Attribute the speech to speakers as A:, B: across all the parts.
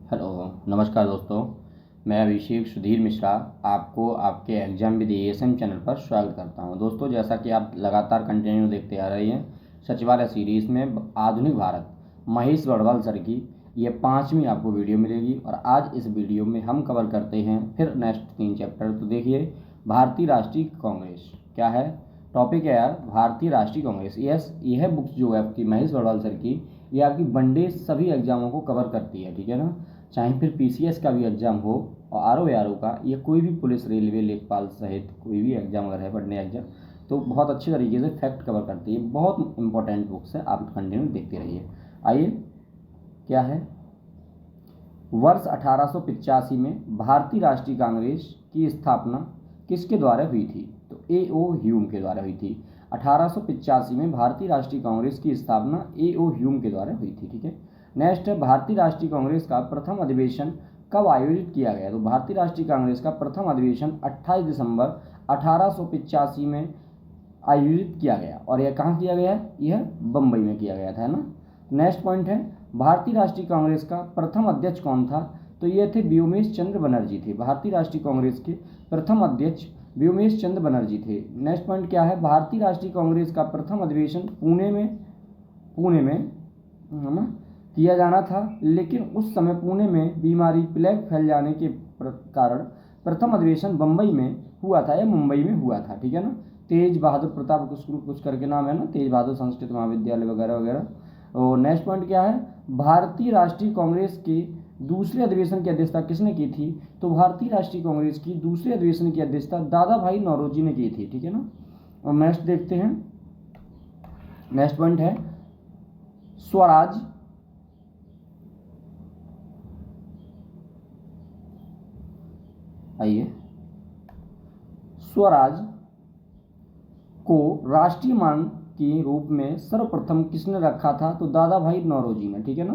A: Hello, नमस्कार दोस्तों। मैं अभिषेक सुधीर मिश्रा आपको आपके एग्जाम विद एएसएम चैनल पर स्वागत करता हूं। दोस्तों, जैसा कि आप लगातार कंटिन्यू देखते आ रहे हैं, सचिवालय सीरीज़ में आधुनिक भारत महेश बड़वाल सर की ये 5वीं आपको वीडियो मिलेगी। और आज इस वीडियो में हम कवर करते हैं फिर नेक्स्ट 3 चैप्टर। तो देखिए, भारतीय राष्ट्रीय कांग्रेस क्या है, टॉपिक है यार भारतीय राष्ट्रीय कांग्रेस। यस, यह बुक्स जो है आपकी महेश बड़वाल सर की, ये आपकी वनडे सभी एग्जामों को कवर करती है, ठीक है ना। चाहे फिर पीसीएस का भी एग्जाम हो और आरओ का, या कोई भी पुलिस, रेलवे, लेखपाल सहित कोई भी एग्जाम अगर है, पढ़ने एग्जाम, तो बहुत अच्छी तरीके से फैक्ट कवर करती है। बहुत इंपॉर्टेंट बुक्स है, आप कंटिन्यू देखते रहिए। आइए, क्या है, वर्ष 1885 में भारतीय राष्ट्रीय कांग्रेस की स्थापना किसके द्वारा हुई थी? तो ए.ओ. ह्यूम के द्वारा हुई थी। 1885 में भारतीय राष्ट्रीय कांग्रेस की स्थापना ए.ओ. ह्यूम के द्वारा हुई थी, ठीक है। नेक्स्ट है, भारतीय राष्ट्रीय कांग्रेस का प्रथम अधिवेशन कब आयोजित किया गया? तो भारतीय राष्ट्रीय कांग्रेस का प्रथम अधिवेशन 28 दिसंबर 1885 में आयोजित किया गया। और यह कहाँ किया गया? यह बम्बई में किया गया था, है ना। नेक्स्ट पॉइंट है, भारतीय राष्ट्रीय कांग्रेस का प्रथम अध्यक्ष कौन था? तो ये थे व्योमेश चंद्र बनर्जी थे। भारतीय राष्ट्रीय कांग्रेस के प्रथम अध्यक्ष व्योमेश चंद्र बनर्जी थे। नेक्स्ट पॉइंट क्या है, भारतीय राष्ट्रीय कांग्रेस का प्रथम अधिवेशन पुणे में किया जाना था, लेकिन उस समय पुणे में बीमारी प्लेग फैल जाने के कारण प्रथम अधिवेशन बम्बई में हुआ था या मुंबई में हुआ था, ठीक है ना। तेज बहादुर प्रताप कुछ करके नाम है ना, तेज बहादुर संस्कृत महाविद्यालय वगैरह वगैरह। और नेक्स्ट पॉइंट क्या है, भारतीय राष्ट्रीय कांग्रेस के दूसरे अधिवेशन की अध्यक्षता किसने की थी? तो भारतीय राष्ट्रीय कांग्रेस की दूसरे अधिवेशन की अध्यक्षता दादा भाई नौरोजी ने की थी, ठीक है ना। और नेक्स्ट देखते हैं, नेक्स्ट पॉइंट है स्वराज स्वराज को राष्ट्रीय मांग के रूप में सर्वप्रथम किसने रखा था? तो दादा भाई नौरोजी ने, ठीक है ना,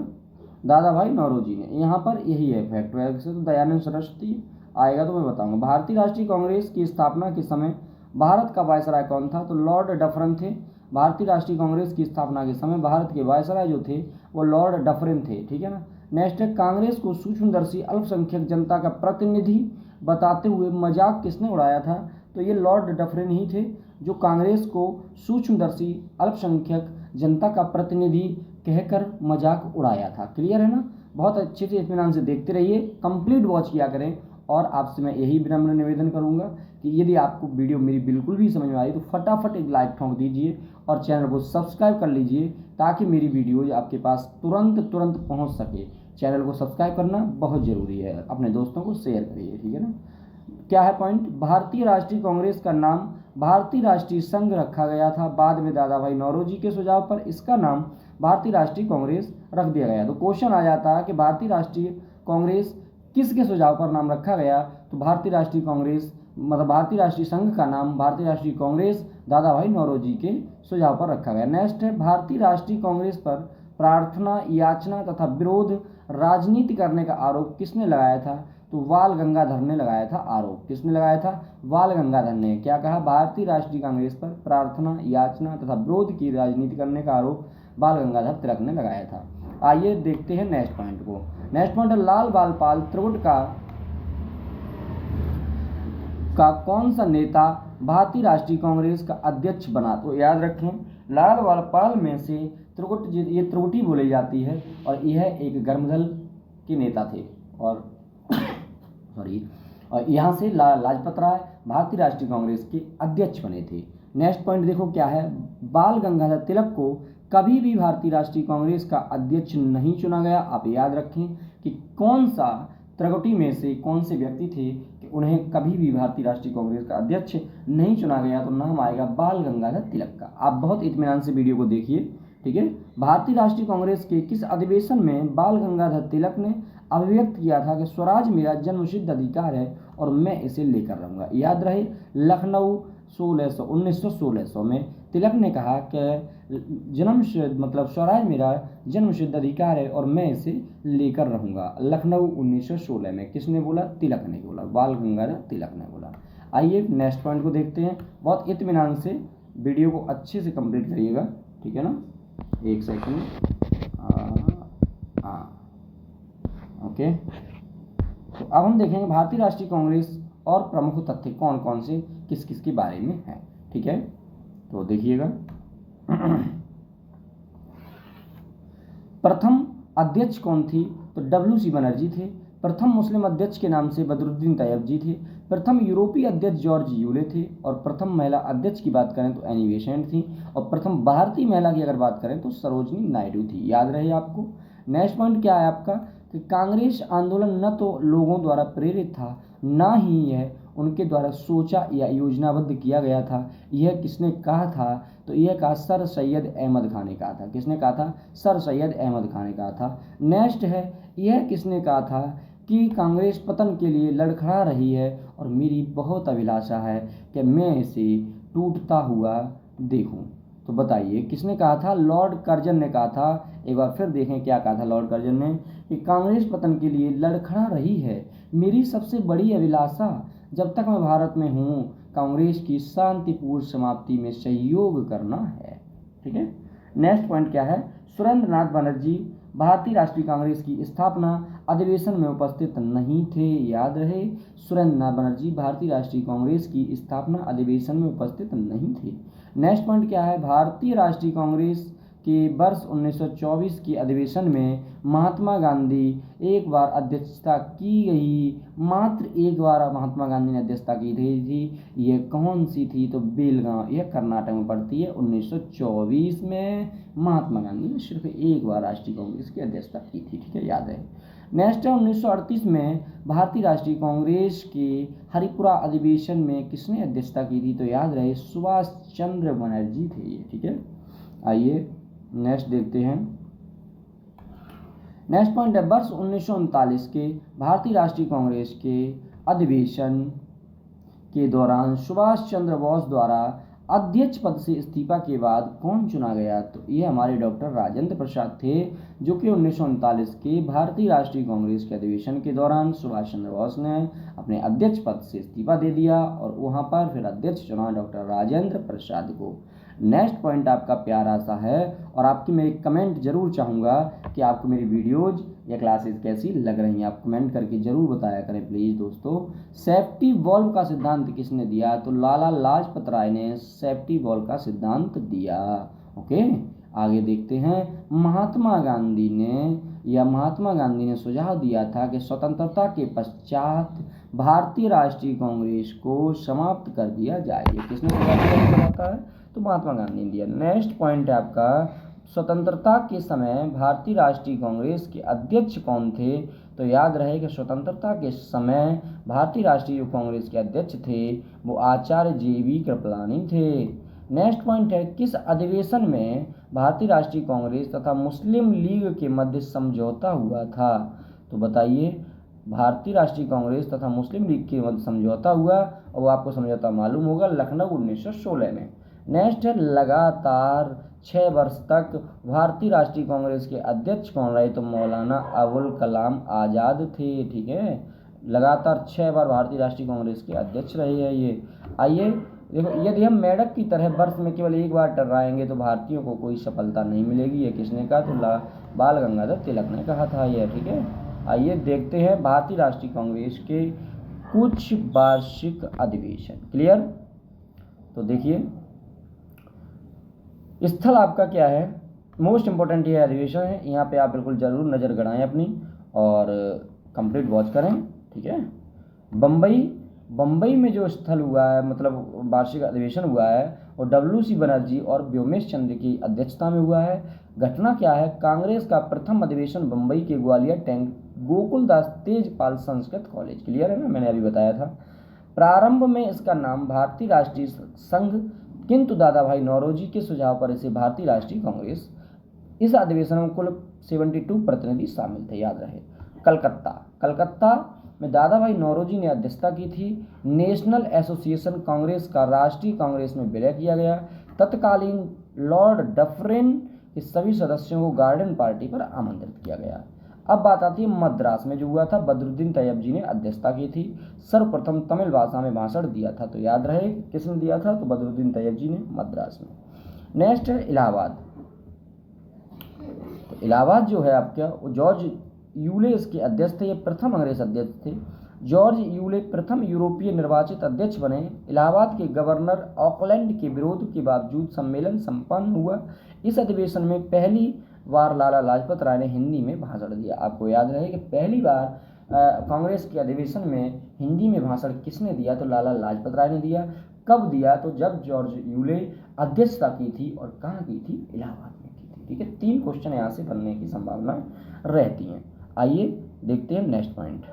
A: दादा भाई नौरोजी ने। यहाँ पर यही है फैक्ट। वैसे तो दयानंद सरस्वती आएगा तो मैं बताऊंगा। भारतीय राष्ट्रीय कांग्रेस की स्थापना के समय भारत का वायसराय कौन था? तो लॉर्ड डफरिन थे। भारतीय राष्ट्रीय कांग्रेस की स्थापना के समय भारत के वायसराय जो थे वो लॉर्ड डफरिन थे, ठीक है ना। नेक्स्ट है, कांग्रेस को सूक्ष्मदर्शी अल्पसंख्यक जनता का प्रतिनिधि बताते हुए मजाक किसने उड़ाया था? तो ये लॉर्ड डफरिन ही थे, जो कांग्रेस को सूक्ष्मदर्शी अल्पसंख्यक जनता का प्रतिनिधि कहकर मजाक उड़ाया था। क्लियर है ना। बहुत अच्छे से इत्मीनान से देखते रहिए, कंप्लीट वॉच किया करें। और आपसे मैं यही विनम्र निवेदन करूंगा कि यदि आपको वीडियो मेरी बिल्कुल भी समझ में आई तो फटाफट एक लाइक ठोक दीजिए और चैनल को सब्सक्राइब कर लीजिए, ताकि मेरी वीडियो आपके पास तुरंत पहुंच सके। चैनल को सब्सक्राइब करना बहुत ज़रूरी है, अपने दोस्तों को शेयर करिए, ठीक है ना। क्या है पॉइंट, भारतीय राष्ट्रीय कांग्रेस का नाम भारतीय राष्ट्रीय संघ रखा गया था। बाद में दादा भाई नौरोजी के सुझाव पर इसका नाम भारतीय राष्ट्रीय कांग्रेस रख दिया गया। तो क्वेश्चन आ जाता है कि भारतीय राष्ट्रीय कांग्रेस किसके सुझाव पर नाम रखा गया? तो भारतीय राष्ट्रीय कांग्रेस मतलब भारतीय राष्ट्रीय संघ का नाम भारतीय राष्ट्रीय कांग्रेस दादा भाई नौरोजी के सुझाव पर रखा गया। नेक्स्ट है, भारतीय राष्ट्रीय कांग्रेस पर प्रार्थना, याचना तथा विरोध राजनीति करने का आरोप किसने लगाया था? तो बाल गंगाधर ने लगाया था आरोप। किसने लगाया था? बाल गंगाधर ने। क्या कहा? भारतीय राष्ट्रीय कांग्रेस पर प्रार्थना, याचना तथा विरोध की राजनीति करने का आरोप बाल गंगाधर तिलक ने लगाया था। आइए देखते हैं नेक्स्ट पॉइंट को। नेक्स्ट पॉइंट है, लाल बालपाल त्रिपुट का कौन सा नेता भारतीय राष्ट्रीय कांग्रेस का अध्यक्ष बना? तो याद रखें, लाल बालपाल में से त्रिपुट, ये त्रिपुटी बोली जाती है, और यह एक गर्मदल के नेता थे। और और यहाँ से लाजपत राय भारतीय राष्ट्रीय कांग्रेस के अध्यक्ष बने थे। नेक्स्ट पॉइंट देखो क्या है, बाल गंगाधर तिलक को कभी भी भारतीय राष्ट्रीय कांग्रेस का अध्यक्ष नहीं चुना गया। आप याद रखें कि कौन सा त्रिपुटी में से कौन से व्यक्ति थे कि उन्हें कभी भी भारतीय राष्ट्रीय कांग्रेस का अध्यक्ष नहीं चुना गया। तो नाम आएगा बाल गंगाधर तिलक का। आप बहुत इत्मीनान से वीडियो को देखिए, ठीक है। भारतीय राष्ट्रीय कांग्रेस के किस अधिवेशन में बाल गंगाधर तिलक ने अभिव्यक्त किया था कि स्वराज मेरा जन्मसिद्ध अधिकार है और मैं इसे लेकर रहूंगा? याद रहे, लखनऊ 1916 में तिलक ने कहा कि मतलब स्वराज मेरा जन्मसिद्ध अधिकार है और मैं इसे लेकर रहूंगा। लखनऊ 1916 में किसने बोला? तिलक ने बोला, बाल गंगाधर तिलक ने बोला। आइए नेक्स्ट पॉइंट को देखते हैं। बहुत इत्मीनान से वीडियो को अच्छे से कंप्लीट करिएगा, ठीक है ना। एक सेकंड, ओके, तो अब हम देखेंगे भारतीय राष्ट्रीय कांग्रेस और प्रमुख तथ्य कौन कौन से किस किस के बारे में है। ठीक है, तो देखिएगा। प्रथम अध्यक्ष कौन थी? तो WC बनर्जी थे। प्रथम मुस्लिम अध्यक्ष के नाम से बदरुद्दीन तैयब थे। प्रथम यूरोपीय अध्यक्ष जॉर्ज यूले थे। और प्रथम महिला अध्यक्ष की बात करें तो एनी बेसेंट थी। और प्रथम भारतीय महिला की अगर बात करें तो सरोजनी नायडू थी। याद रहे आपको। नेक्स्ट पॉइंट क्या है आपका कि कांग्रेस आंदोलन न तो लोगों द्वारा प्रेरित था, ना ही यह उनके द्वारा सोचा या योजनाबद्ध किया गया था। यह किसने कहा था? तो यह कहा सर सैयद अहमद खान ने कहा था। किसने कहा था? सर सैयद अहमद खान ने कहा था। नेक्स्ट है, यह किसने कहा था कि कांग्रेस पतन के लिए लड़खड़ा रही है और मेरी बहुत अभिलाषा है कि मैं इसे टूटता हुआ देखूं। तो बताइए किसने कहा था? लॉर्ड कर्जन ने कहा था। एक बार फिर देखें क्या कहा था लॉर्ड कर्जन ने कि कांग्रेस पतन के लिए लड़खड़ा रही है, मेरी सबसे बड़ी अभिलाषा जब तक मैं भारत में हूँ कांग्रेस की शांतिपूर्ण समाप्ति में सहयोग करना है। ठीक है, नेक्स्ट पॉइंट क्या है? सुरेंद्र नाथ बनर्जी भारतीय राष्ट्रीय कांग्रेस की स्थापना अधिवेशन में उपस्थित नहीं थे। याद रहे, सुरेंद्र नाथ बनर्जी भारतीय राष्ट्रीय कांग्रेस की स्थापना अधिवेशन में उपस्थित नहीं थे। नेक्स्ट पॉइंट क्या है? भारतीय राष्ट्रीय कांग्रेस के वर्ष 1924 की अधिवेशन में महात्मा गांधी एक बार अध्यक्षता की गई, मात्र एक बार महात्मा गांधी ने अध्यक्षता की थी। यह कौन सी थी? तो बेलगांव, यह कर्नाटक में पड़ती है। 1924 में महात्मा गांधी ने सिर्फ एक बार राष्ट्रीय कांग्रेस की अध्यक्षता की थी। ठीक है, याद है। नेक्स्ट है 1938 में भारतीय राष्ट्रीय कांग्रेस के हरिपुरा अधिवेशन में किसने अध्यक्षता की थी? तो याद रहे सुभाष चंद्र बनर्जी थे ये। ठीक है, आइए नेक्स्ट देखते हैं। नेक्स्ट पॉइंट है वर्ष 1939 के भारतीय राष्ट्रीय कांग्रेस के अधिवेशन के दौरान सुभाष चंद्र बोस द्वारा अध्यक्ष पद से इस्तीफा के बाद कौन चुना गया? तो ये हमारे डॉक्टर राजेंद्र प्रसाद थे, जो कि 1939 के भारतीय राष्ट्रीय कांग्रेस के अधिवेशन के दौरान सुभाष चंद्र बोस ने अपने अध्यक्ष पद से इस्तीफा दे दिया और वहां पर फिर अध्यक्ष चुना डॉक्टर राजेंद्र प्रसाद को। नेक्स्ट पॉइंट आपका प्यारा सा है और आपकी मैं एक कमेंट जरूर चाहूँगा कि आपको मेरी वीडियोज या क्लासेस कैसी लग रही हैं। आप कमेंट करके जरूर बताया करें प्लीज़ दोस्तों। सेफ्टी वॉल्व का सिद्धांत किसने दिया? तो लाला लाजपत राय ने सेफ्टी वॉल्व का सिद्धांत दिया। ओके, आगे देखते हैं। महात्मा गांधी ने सुझाव दिया था कि स्वतंत्रता के पश्चात भारतीय राष्ट्रीय कांग्रेस को समाप्त कर दिया जाए। किसने सुझाव दिया है? तो महात्मा गांधी ने दिया। नेक्स्ट पॉइंट है आपका स्वतंत्रता के समय भारतीय राष्ट्रीय कांग्रेस के अध्यक्ष कौन थे? तो याद रहे कि स्वतंत्रता के समय भारतीय राष्ट्रीय कांग्रेस के अध्यक्ष थे वो आचार्य JV कृपलानी थे। नेक्स्ट पॉइंट है किस अधिवेशन में भारतीय राष्ट्रीय कांग्रेस तथा मुस्लिम लीग के मध्य समझौता हुआ था? तो बताइए, भारतीय राष्ट्रीय कांग्रेस तथा मुस्लिम लीग के मध्य समझौता हुआ और वो आपको समझौता मालूम होगा, लखनऊ 1916 में। नेक्स्ट है लगातार 6 वर्ष तक भारतीय राष्ट्रीय कांग्रेस के अध्यक्ष कौन रहे? तो मौलाना अबुल कलाम आज़ाद थे। ठीक है, लगातार 6 बार भारतीय राष्ट्रीय कांग्रेस के अध्यक्ष रहे हैं ये। आइए देखो, यदि हम मेंढक की तरह वर्ष में केवल एक बार टर्राएंगे तो भारतीयों को कोई सफलता नहीं मिलेगी। ये किसने कहा? तो बाल गंगाधर तिलक ने कहा था ये। ठीक है, आइए देखते हैं भारतीय राष्ट्रीय कांग्रेस के कुछ वार्षिक अधिवेशन। क्लियर? तो देखिए स्थल आपका क्या है, मोस्ट इंपॉर्टेंट ये अधिवेशन है, यहाँ पे आप बिल्कुल जरूर नज़र गड़ाएं अपनी और कंप्लीट वॉच करें। ठीक है, बम्बई में जो स्थल हुआ है, मतलब वार्षिक अधिवेशन हुआ है, और WC बनर्जी और व्योमेश चंद्र की अध्यक्षता में हुआ है। घटना क्या है? कांग्रेस का प्रथम अधिवेशन बम्बई के Gwalior tank Gokuldas Tejpal Sanskrit college. Clear है ना, मैंने अभी बताया था। प्रारंभ में इसका नाम भारतीय राष्ट्रीय संघ, किंतु दादा भाई नौरोजी के सुझाव पर इसे भारतीय राष्ट्रीय कांग्रेस। इस अधिवेशन में कुल 72 प्रतिनिधि शामिल थे। याद रहे, कलकत्ता में दादा भाई नौरोजी ने अध्यक्षता की थी। नेशनल एसोसिएशन कांग्रेस का राष्ट्रीय कांग्रेस में विलय किया गया। तत्कालीन लॉर्ड डफरिन के सभी सदस्यों को गार्डन पार्टी पर आमंत्रित किया गया। अब बात आती है मद्रास में जो हुआ था, बदरुद्दीन तैयब जी ने अध्यक्षता की थी। सर्वप्रथम तमिल भाषा में भाषण दिया था। तो याद रहे किसने दिया था? तो बदरुद्दीन तैयब जी ने, मद्रास में। नेक्स्ट है इलाहाबाद। तो इलाहाबाद जो है आपका, वो जॉर्ज
B: यूले इसके अध्यक्ष थे, ये प्रथम अंग्रेज अध्यक्ष थे। जॉर्ज यूले प्रथम यूरोपीय निर्वाचित अध्यक्ष बने। इलाहाबाद के गवर्नर ऑकलैंड के विरोध के बावजूद सम्मेलन संपन्न हुआ। इस अधिवेशन में पहली बार लाला लाजपत राय ने हिंदी में भाषण दिया। आपको याद रहे कि पहली बार कांग्रेस के अधिवेशन में हिंदी में भाषण किसने दिया, तो लाला लाजपत राय ने दिया। कब दिया, तो जब जॉर्ज यूले अध्यक्षता की थी, और कहाँ की थी, इलाहाबाद में की थी। ठीक है, 3 क्वेश्चन यहाँ से बनने की संभावना रहती हैं। आइए देखते हैं नेक्स्ट पॉइंट।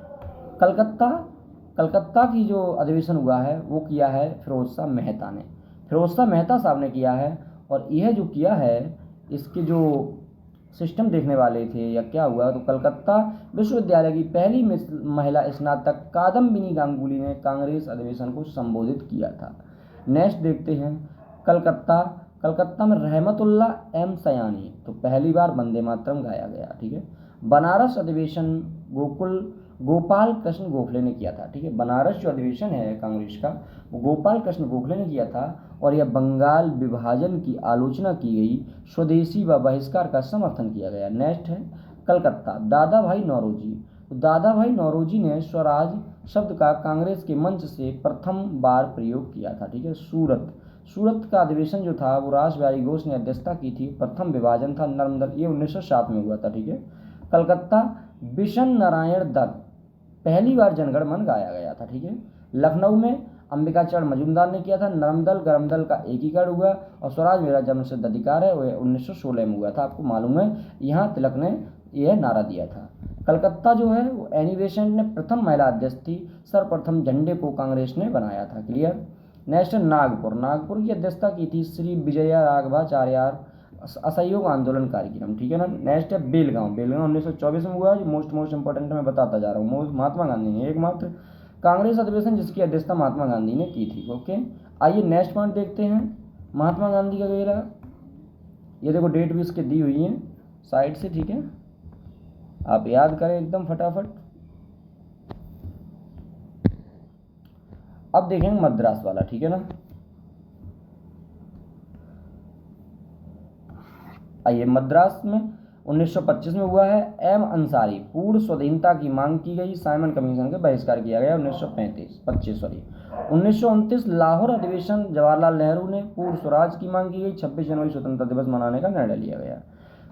B: कलकत्ता की जो अधिवेशन हुआ है वो किया है फिरोज शाह मेहता ने। फिरोज शाह मेहता साहब ने किया है, और यह जो किया है इसके जो सिस्टम देखने वाले थे या क्या हुआ, तो कलकत्ता विश्वविद्यालय की पहली महिला स्नातक कादम्बिनी गांगुली ने कांग्रेस अधिवेशन को संबोधित किया था। नेक्स्ट देखते हैं कलकत्ता में रहमतुल्ला एम सयानी, तो पहली बार वंदे मातरम गाया गया। ठीक है, बनारस अधिवेशन गोपाल कृष्ण गोखले ने किया था। ठीक है, बनारस जो अधिवेशन है कांग्रेस का वो गोपाल कृष्ण गोखले ने किया था, और यह बंगाल विभाजन की आलोचना की गई, स्वदेशी व बहिष्कार का समर्थन किया गया। नेक्स्ट है कलकत्ता, दादा भाई नौरोजी। तो दादा भाई नौरोजी ने स्वराज शब्द का कांग्रेस के मंच से प्रथम बार प्रयोग किया था। ठीक है, सूरत का अधिवेशन जो था वो रास बिहारी घोष ने अध्यक्षता की थी। प्रथम विभाजन था नर्मदल, ये 1907 में हुआ था। ठीक है, कलकत्ता बिशन नारायण दत्त, पहली बार जनगण मन गाया गया था। ठीक है, लखनऊ में अंबिकाचरण मजूमदार ने किया था। नर्मदल गरमदल का एकीकरण हुआ, और स्वराज मेरा जन्मसिद्ध अधिकार है वह 1916 में हुआ था। आपको मालूम है, यहाँ तिलक ने यह नारा दिया था। कलकत्ता जो है वो एनी बेसेंट ने प्रथम महिला अध्यक्ष थी। सर्वप्रथम झंडे को कांग्रेस ने बनाया था। क्लियर। नेक्स्ट नागपुर की अध्यक्षता की थी श्री विजया राघवाचार्य, असहयोग आंदोलन कार्यक्रम। ठीक है ना। नेक्स्ट है बेलगांव 1924 में हुआ। जो मोस्ट इंपॉर्टेंट मैं बताता जा रहा हूँ। महात्मा गांधी ने एकमात्र कांग्रेस अधिवेशन जिसकी अध्यक्षता महात्मा गांधी ने की थी। ओके, आइए नेक्स्ट पॉइंट देखते हैं। महात्मा गांधी का वगैरह ये देखो डेट भी इसके दी हुई है साइड से। ठीक है, आप याद करें एकदम फटाफट। अब देखेंगे मद्रास वाला। ठीक है ना। आइए, मद्रास में 1925 में हुआ है। एम अंसारी, पूर्ण स्वाधीनता की मांग की गई, साइमन कमीशन का बहिष्कार किया गया 1929 लाहौर अधिवेशन, जवाहरलाल नेहरू ने पूर्ण स्वराज की मांग की गई। 26 जनवरी स्वतंत्रता दिवस मनाने का निर्णय लिया गया।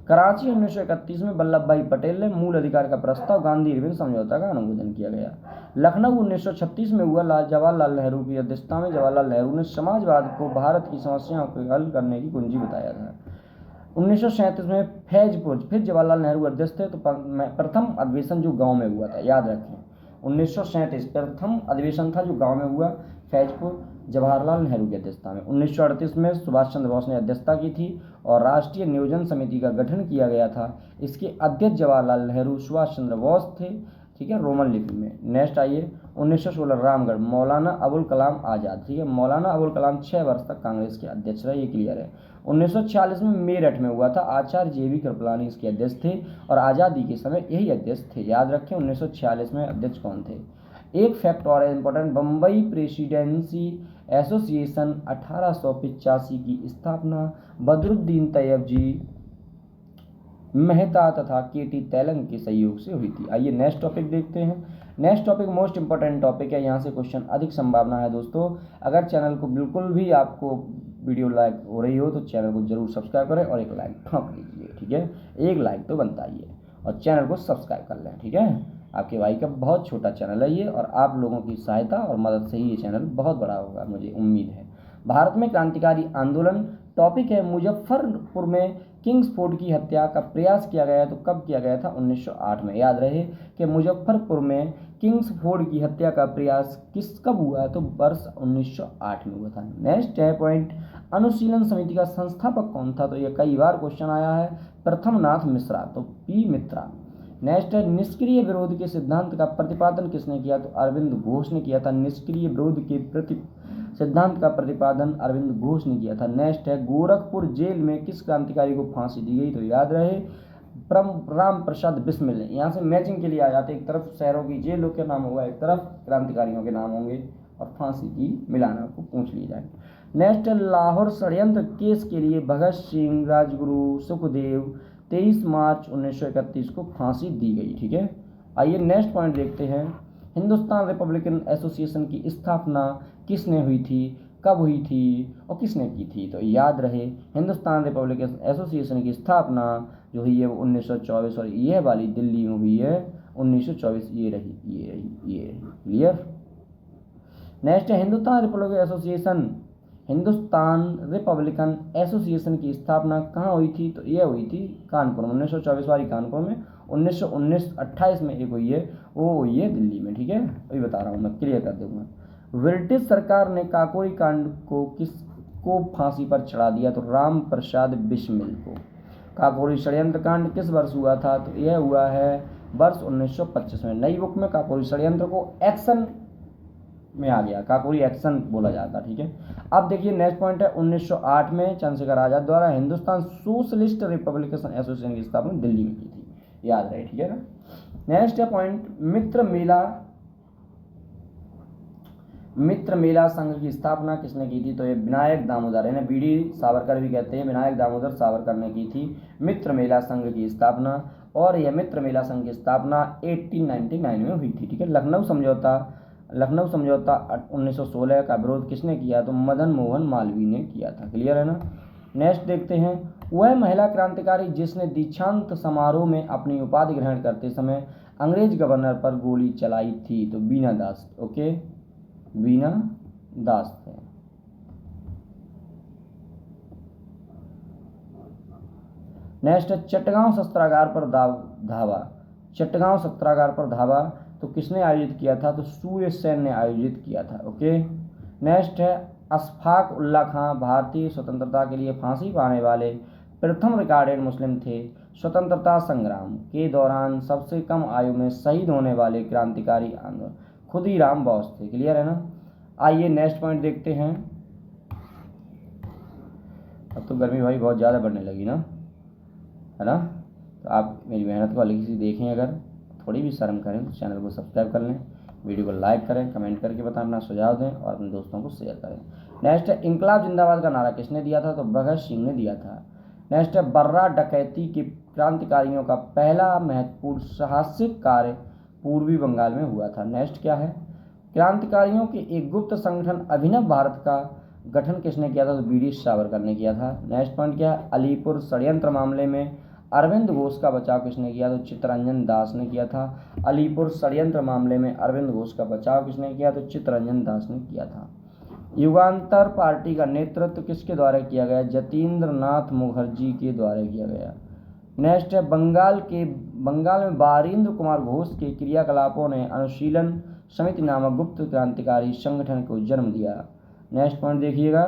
B: कराची 1931 में वल्लभ भाई पटेल ने मूल अधिकार का प्रस्ताव गांधी इरविन समझौता का अनुमोदन किया गया। लखनऊ 1936 में हुआ। जवाहरलाल नेहरू की अध्यक्षता में जवाहरलाल नेहरू ने समाजवाद को भारत की समस्याओं को हल करने की कुंजी बताया था। 1937 में फैजपुर, फिर जवाहरलाल नेहरू अध्यक्ष थे, तो प्रथम अधिवेशन जो गांव में हुआ था, याद रखें 1937 प्रथम अधिवेशन था जो गांव में हुआ, फैजपुर, जवाहरलाल नेहरू की अध्यक्षता में। 1938 में सुभाष चंद्र बोस ने अध्यक्षता की थी, और राष्ट्रीय नियोजन समिति का गठन किया गया था। इसके अध्यक्ष जवाहरलाल नेहरू, सुभाष चंद्र बोस थे। ठीक है, रोमन लिपि में। नेक्स्ट आइए 1916 रामगढ़, मौलाना अबुल कलाम आज़ाद। ठीक है, मौलाना अबुल कलाम 6 वर्ष तक कांग्रेस के अध्यक्ष रहे, ये क्लियर है। 1946 में मेरठ में हुआ था। आचार्य JV कृपलानी इसके अध्यक्ष थे, और आज़ादी के समय यही अध्यक्ष थे। याद रखें 1946 में अध्यक्ष कौन थे। एक फैक्ट और है इंपॉर्टेंट, बम्बई प्रेसिडेंसी एसोसिएशन 1885 की स्थापना बदरुद्दीन तैयब जी मेहता तथा KT तेलंग के सहयोग से हुई थी। आइए नेक्स्ट टॉपिक देखते हैं। Next topic most important topic है, यहाँ से क्वेश्चन अधिक संभावना है दोस्तों। अगर चैनल को बिल्कुल भी आपको वीडियो लाइक हो रही हो तो चैनल को जरूर सब्सक्राइब करें और एक लाइक ठोक लीजिए। ठीक है, एक लाइक तो बनता ही है, और चैनल को सब्सक्राइब कर लें। ठीक है, आपके भाई का बहुत छोटा चैनल है ये, और आप लोगों की सहायता और मदद से ही ये चैनल बहुत बड़ा होगा, मुझे उम्मीद है। भारत में क्रांतिकारी आंदोलन टॉपिक है। मुजफ्फरपुर में किंग्सफोर्ड की हत्या का प्रयास किया गया, तो कब किया गया था, 1908 में। याद रहे कि मुजफ्फरपुर में किंग्सफोर्ड की हत्या का प्रयास कब हुआ, तो वर्ष 1908 में हुआ था। नेक्स्ट है पॉइंट, अनुशीलन समिति का संस्थापक कौन था, तो ये कई बार क्वेश्चन आया है, प्रथम नाथ मिश्रा, तो P मित्रा। नेक्स्ट है निष्क्रिय विरोध के सिद्धांत का प्रतिपादन किसने किया, तो अरविंद घोष ने किया था। निष्क्रिय विरोध के सिद्धांत का प्रतिपादन अरविंद घोष ने किया था। नेक्स्ट है गोरखपुर जेल में किस क्रांतिकारी को फांसी दी गई, तो याद रहे राम प्रसाद बिस्मिल। यहाँ से मैचिंग के लिए आ जाते, एक तरफ शहरों की जेलों के नाम होगा, एक तरफ क्रांतिकारियों के नाम होंगे, और फांसी की मिलाना आपको पूछ ली जाए। नेक्स्ट लाहौर षड्यंत्र केस के लिए भगत सिंह, राजगुरु, सुखदेव 23 मार्च 1931 को फांसी दी गई। ठीक है, आइए नेक्स्ट पॉइंट देखते हैं। हिंदुस्तान रिपब्लिकन एसोसिएशन की स्थापना किसने हुई थी, कब हुई थी और किसने की थी? तो याद रहे, हिंदुस्तान रिपब्लिकन एसोसिएशन की स्थापना जो हुई है वो 1924 और ये वाली दिल्ली में हुई है 1924। ये रही। क्लियर। नेक्स्ट है हिंदुस्तान रिपब्लिकन एसोसिएशन की स्थापना कहाँ हुई थी? तो यह हुई थी कानपुर में, 1924 वाली कानपुर में। 1928 में एक हुई है, वो हुई है दिल्ली में। ठीक है, अभी बता रहा हूँ मैं, क्लियर कर दूंगा। ब्रिटिश सरकार ने काकोरी कांड को किसको फांसी पर चढ़ा दिया? तो राम प्रसाद बिस्मिल को। काकोरी षड्यंत्र कांड किस वर्ष हुआ था? तो यह हुआ है वर्ष 1925 में। नई बुक में काकोरी षड्यंत्र को एक्शन में आ गया, काकोरी एक्शन बोला जाता। ठीक है, अब देखिए नेक्स्ट पॉइंट है 1908 में चंद्रशेखर आजाद द्वारा हिंदुस्तान सोशलिस्ट रिपब्लिकन एसोसिएशन की स्थापना दिल्ली में की थी, याद रहे। ठीक है ना। नेक्स्ट है पॉइंट मित्र मेला संघ की स्थापना किसने की थी? तो ये विनायक दामोदर, इन्हें बीडी सावरकर भी कहते हैं, विनायक दामोदर सावरकर ने की थी मित्र मेला संघ की स्थापना। और यह मित्र मेला संघ की स्थापना 1899 में हुई थी। ठीक है, लखनऊ समझौता 1916 का विरोध किसने किया? तो मदन मोहन मालवीय ने किया था। क्लियर है ना। नेक्स्ट देखते हैं, वह महिला क्रांतिकारी जिसने दीक्षांत समारोह में अपनी उपाधि ग्रहण करते समय अंग्रेज गवर्नर पर गोली चलाई थी? तो बीना दास। ओके, बीना दास थे। नेक्स्ट है चटगांव सत्याग्रह पर धावा। चटगांव सत्याग्रह पर धावा तो किसने आयोजित किया था? तो सूर्य सेन ने आयोजित किया था। ओके। नेक्स्ट है अशफाक उल्ला खां भारतीय स्वतंत्रता के लिए फांसी पाने वाले प्रथम रिकॉर्डेड मुस्लिम थे। स्वतंत्रता संग्राम के दौरान सबसे कम आयु में शहीद होने वाले क्रांतिकारी खुदीराम बोस थे। क्लियर है ना। आइए नेक्स्ट पॉइंट देखते हैं। अब तो गर्मी भाई बहुत ज़्यादा बढ़ने लगी ना, है ना। तो आप मेरी मेहनत को अलग से देखें, अगर थोड़ी भी शर्म करें तो चैनल को सब्सक्राइब कर लें, वीडियो को लाइक करें, कमेंट करके बताएं, अपना सुझाव दें और अपने दोस्तों को शेयर करें। नेक्स्ट है इंकलाब जिंदाबाद का नारा किसने दिया था? तो भगत सिंह ने दिया था। नेक्स्ट है बर्रा डकैती के क्रांतिकारियों का पहला महत्वपूर्ण साहसिक कार्य पूर्वी बंगाल में हुआ था। नेक्स्ट क्या है, क्रांतिकारियों के एक गुप्त संगठन अभिनव भारत का गठन किसने किया था? तो बीडी सावरकर ने किया था। नेक्स्ट पॉइंट क्या है, अलीपुर षड्यंत्र मामले में अरविंद घोष का बचाव किसने किया? तो चित्तरंजन दास ने किया था। अलीपुर षड्यंत्र मामले में अरविंद घोष का बचाव किसने किया? तो चित्तरंजन दास ने किया था। युगांतर पार्टी का नेतृत्व किसके द्वारा किया गया? जतीन्द्र नाथ मुखर्जी के द्वारा किया गया। नेक्स्ट है बंगाल में बारिंद्र कुमार घोष के क्रियाकलापों ने अनुशीलन समिति नामक गुप्त क्रांतिकारी संगठन को जन्म दिया। नेक्स्ट पॉइंट देखिएगा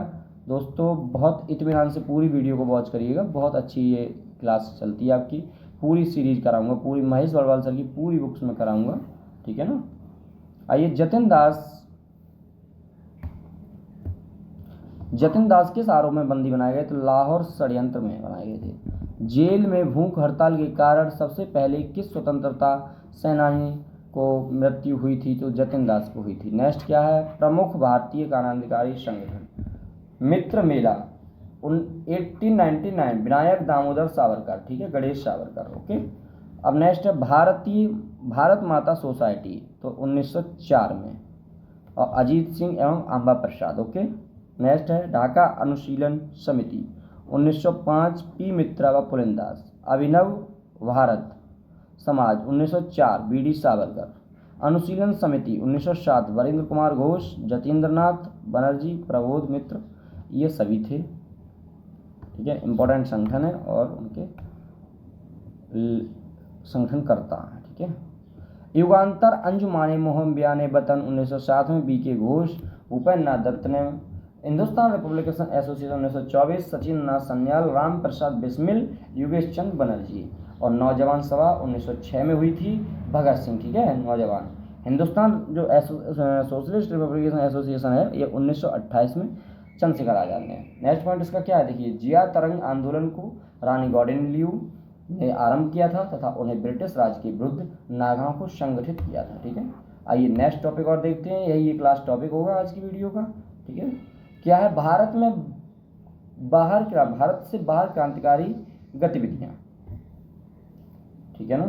B: दोस्तों, बहुत इत्मीनान से पूरी वीडियो को वॉच करिएगा, बहुत अच्छी ये क्लास चलती है आपकी, पूरी सीरीज कराऊंगा, पूरी महेश बलवाल सर की पूरी बुक्स में कराऊंगा। ठीक है ना। आइए जतिन दास किस आरोप में बंदी बनाए गए? तो लाहौर षड्यंत्र में बनाए गए थे। जेल में भूख हड़ताल के कारण सबसे पहले किस स्वतंत्रता सेनानी को मृत्यु हुई थी? तो जतिन दास को हुई थी। नेक्स्ट क्या है, प्रमुख भारतीय क्रांतिकारी संगठन मित्र मेला 1899 विनायक दामोदर सावरकर। ठीक है, गणेश सावरकर। ओके। अब नेक्स्ट है भारत माता सोसाइटी, तो 1904 में, और अजीत सिंह एवं अंबा प्रसाद। ओके। नेक्स्ट है ढाका अनुशीलन समिति 1905 पी मित्रा व पुलिनदास। अभिनव भारत समाज 1904 बीडी सावरकर। अनुशीलन समिति 1907 वरिंद्र कुमार घोष, जतीन्द्रनाथ बनर्जी, प्रबोध मित्र, ये सभी थे। ठीक है, इंपॉर्टेंट संगठन है और उनके संगठनकर्ता हैं। ठीक है। युगांतर अंजुमाने मोहम बयाने वतन 1907 में बीके घोष, उपेन्द्र नाथ दत्त ने। हिंदुस्तान रिपब्लिकन एसोसिएशन 1924 सचिन नाथ सन्याल, राम प्रसाद बिस्मिल, योगेश चंद्र बनर्जी। और नौजवान सभा 1906 में हुई थी, भगत सिंह। ठीक है, नौजवान। हिंदुस्तान जो सोशलिस्ट रिपब्लिकन एसोसिएशन है ये 1928 में चंद्रशेखर आजाद ने। नेक्स्ट पॉइंट इसका क्या है देखिए, जिया तरंग आंदोलन को रानी गौडिन्यू ने आरंभ किया था तथा उन्हें ब्रिटिश राज के विरुद्ध नागाओं को संगठित किया था। ठीक है। आइए नेक्स्ट टॉपिक और देखते हैं, यही एक लास्ट टॉपिक होगा आज की वीडियो का। ठीक है, क्या है, भारत से बाहर क्रांतिकारी गतिविधियाँ। ठीक है ना।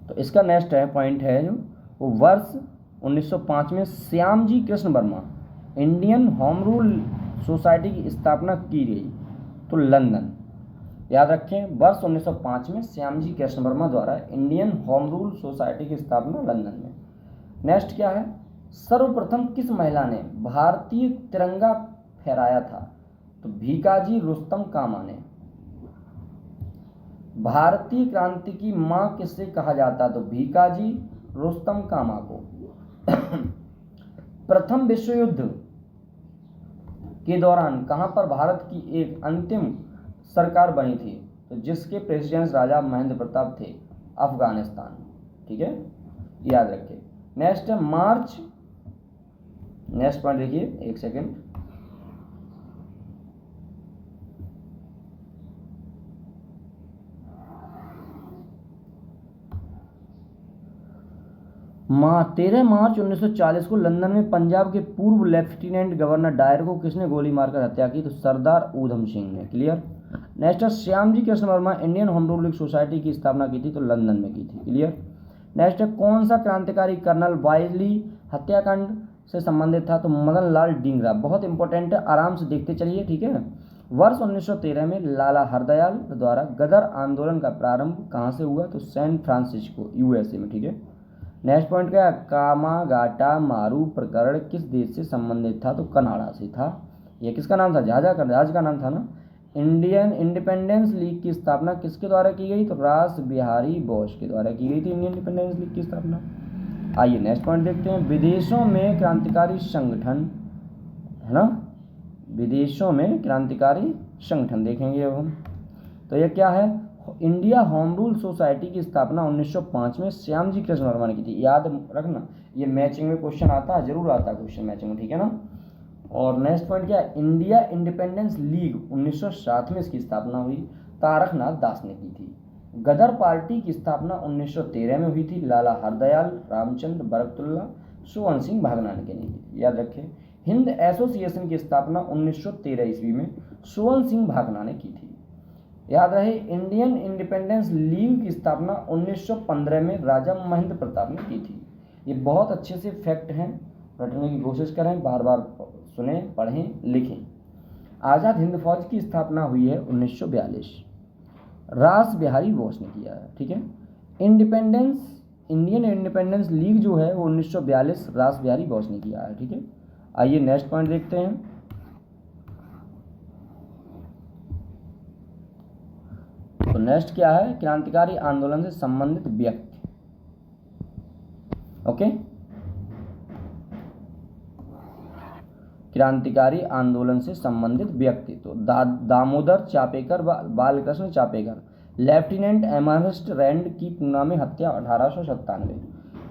B: तो इसका नेक्स्ट है पॉइंट है जो वो वर्ष 1905 में Shyamji Krishna Verma Indian home rule society की स्थापना की गई, तो लंदन। याद रखें, वर्ष 1905 में श्यामजी कृष्ण वर्मा द्वारा इंडियन होम रूल सोसाइटी की स्थापना लंदन में। नेक्स्ट क्या है, सर्वप्रथम किस महिला ने भारतीय तिरंगा फहराया था, तो भीकाजी रुस्तम कामा ने। भारतीय क्रांति की मां किससे कहा जाता, तो भीकाजी रुस्तम कामा को। प्रथम विश्व युद्ध के दौरान कहां पर भारत की एक अंतिम सरकार बनी थी, तो जिसके प्रेसिडेंट राजा महेंद्र प्रताप थे, अफगानिस्तान। ठीक है, याद रखिए। नेक्स्ट है मार्च, नेक्स्ट पॉइंट देखिए, एक सेकेंड। मां 13 मार्च 1940 को लंदन में पंजाब के पूर्व लेफ्टिनेंट गवर्नर डायर को किसने गोली मारकर हत्या की, तो सरदार ऊधम सिंह ने। क्लियर। नेक्स्ट है Shyamji Krishna Verma Indian home rule society की स्थापना की थी, तो लंदन में की थी। क्लियर। नेक्स्ट है कौन सा क्रांतिकारी कर्नल वाइजली हत्याकांड से संबंधित था, तो मदन लाल डींगरा। बहुत इंपॉर्टेंट है, आराम से देखते चलिए। ठीक है। वर्ष 1913 में लाला हरदयाल द्वारा गदर आंदोलन का प्रारंभ कहाँ से हुआ, तो सैन फ्रांसिस्को, यूएसए में। ठीक है। नेक्स्ट पॉइंट क्या है, कामागाटा मारू प्रकरण किस देश से संबंधित था, तो कनाडा से था। यह किसका नाम था, जहाज का नाम था ना। इंडियन इंडिपेंडेंस लीग की स्थापना किसके द्वारा की गई, तो रास बिहारी बोस के द्वारा की गई थी इंडियन इंडिपेंडेंस लीग की स्थापना। आइए नेक्स्ट पॉइंट देखते हैं, विदेशों में क्रांतिकारी संगठन, है ना, विदेशों में क्रांतिकारी संगठन देखेंगे अब हम। तो ये क्या है, इंडिया होम रूल सोसाइटी की स्थापना 1905 में श्यामजी कृष्ण वर्मा ने की थी। याद रखना, ये मैचिंग में क्वेश्चन आता है, जरूर आता है क्वेश्चन मैचिंग में। ठीक है ना। और नेक्स्ट पॉइंट क्या है, इंडिया इंडिपेंडेंस लीग 1907 में इसकी स्थापना हुई, तारकनाथ दास ने की थी। गदर पार्टी की स्थापना 1913 में हुई थी, लाला हरदयाल, रामचंद्र बरकतुल्ला, सुवर्ण सिंह भागना ने की थी। याद रखें, हिंद एसोसिएशन की स्थापना 1913 ईस्वी में सुवर्ण सिंह भागना ने की थी। याद रहे, इंडियन इंडिपेंडेंस लीग की स्थापना 1915 में राजा महेंद्र प्रताप ने की थी। ये बहुत अच्छे से फैक्ट हैं, रटने की कोशिश करें, बार बार सुने, पढ़ें, लिखें। आज़ाद हिंद फौज की स्थापना हुई है 1942, रास बिहारी बोस ने किया है। ठीक है। इंडियन इंडिपेंडेंस लीग जो है वो 1942 रास बिहारी बोस ने किया है। ठीक है। आइए नेक्स्ट पॉइंट देखते हैं। तो नेक्स्ट क्या है, क्रांतिकारी आंदोलन से संबंधित व्यक्ति। ओके, क्रांतिकारी आंदोलन से संबंधित व्यक्ति, तो दामोदर चापेकर व बालकृष्ण चापेकर, लेफ्टिनेंट एमर्स्ट रैंड की पूना में हत्या 1897।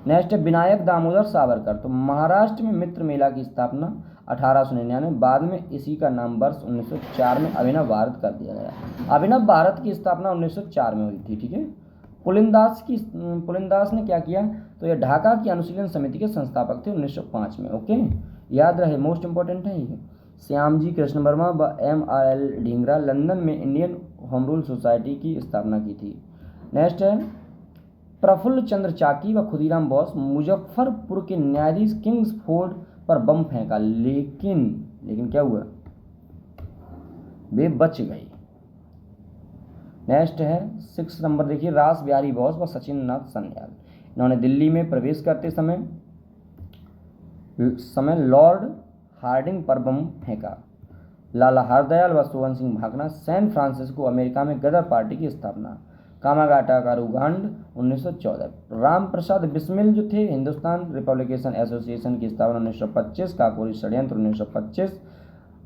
B: नेक्स्ट है विनायक दामोदर सावरकर, तो महाराष्ट्र में मित्र मेला की स्थापना 1899, बाद में इसी का नाम वर्ष 1904 में अभिनव भारत कर दिया गया। अभिनव भारत की स्थापना 1904 में हुई थी। ठीक है। पुलिनदास ने क्या किया, तो यह ढाका की अनुशीलन समिति के संस्थापक थे 1905 में। ओके, याद रहे, मोस्ट इंपॉर्टेंट है ये। श्यामजी कृष्ण वर्मा व MRL ढींगरा लंदन में इंडियन होम रूल सोसाइटी की स्थापना की थी। नेक्स्ट है प्रफुल्ल चंद्र चाकी व खुदीराम बोस मुजफ्फरपुर के न्यायाधीश किंग्स फोर्ड पर बम फेंका, लेकिन क्या हुआ, वे बच गए। नेक्स्ट है 6 नंबर देखिए, रास बिहारी बोस व सचिन नाथ सन्याल, इन्होंने दिल्ली में प्रवेश करते समय लॉर्ड हार्डिंग पर बम फेंका। लाला हरदयाल व सुवर्ण सिंह भागना, सैन फ्रांसिस्को अमेरिका में गदर पार्टी की स्थापना, कामागाटा कारूकांड 1914। राम प्रसाद बिस्मिल जो थे, हिंदुस्तान रिपब्लिकेशन एसोसिएशन की स्थापना 1925, काकोरी षड्यंत्र 1925।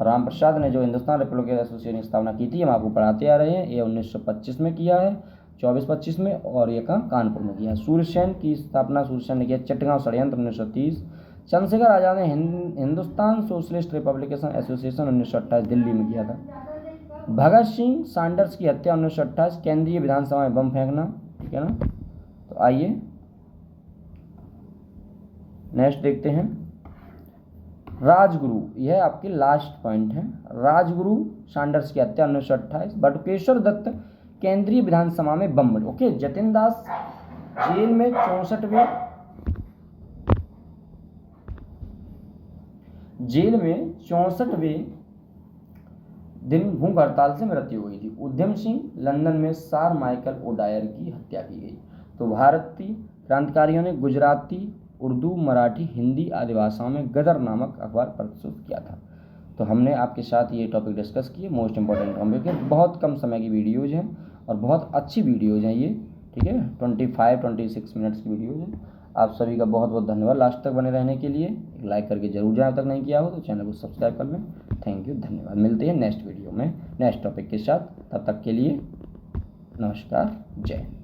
B: राम प्रसाद ने जो हिंदुस्तान रिपब्लिकेशन एसोसिएशन की स्थापना की थी, हम आपको पढ़ाते आ रहे हैं, ये 1925 में किया है, 24-25 में, और ये कहाँ, कानपुर में किया है। सूर्यसेन की स्थापना सूर्यसेन ने किया, चटगांव षड्यंत्र 1930। चंद्रशेखर आजाद ने Hindustan socialist republication association 1928 Delhi में किया था। भगत सिंह सैंडर्स की हत्या 1928, केंद्रीय विधानसभा में बम फेंकना। ठीक है ना। तो आइए नेक्स्ट देखते हैं, राजगुरु, यह आपके लास्ट पॉइंट है। राजगुरु सैंडर्स की हत्या 1928। बटुकेश्वर दत्त केंद्रीय विधानसभा में बम मिले। ओके, जतिन दास जेल में 64वें दिन भूख हड़ताल से मृत्यु हुई थी। उधम सिंह लंदन में सर माइकल ओडायर की हत्या की गई। तो भारतीय क्रांतिकारियों ने गुजराती, उर्दू, मराठी, हिंदी आदि भाषाओं में गदर नामक अखबार प्रस्तुत किया था। तो हमने आपके साथ ये टॉपिक डिस्कस किए, मोस्ट इंपॉर्टेंट टॉपिक है। बहुत कम समय की वीडियोज़ हैं और बहुत अच्छी वीडियोज़ हैं ये, ठीक है। 25-26 मिनट्स की वीडियोज़ हैं। आप सभी का बहुत बहुत धन्यवाद लास्ट तक बने रहने के लिए। एक लाइक करके जरूर जाए, अब तक नहीं किया हो तो चैनल को सब्सक्राइब कर लें। थैंक यू, धन्यवाद। मिलते हैं नेक्स्ट वीडियो में नेक्स्ट टॉपिक के साथ। तब तक के लिए नमस्कार, जय हिंद।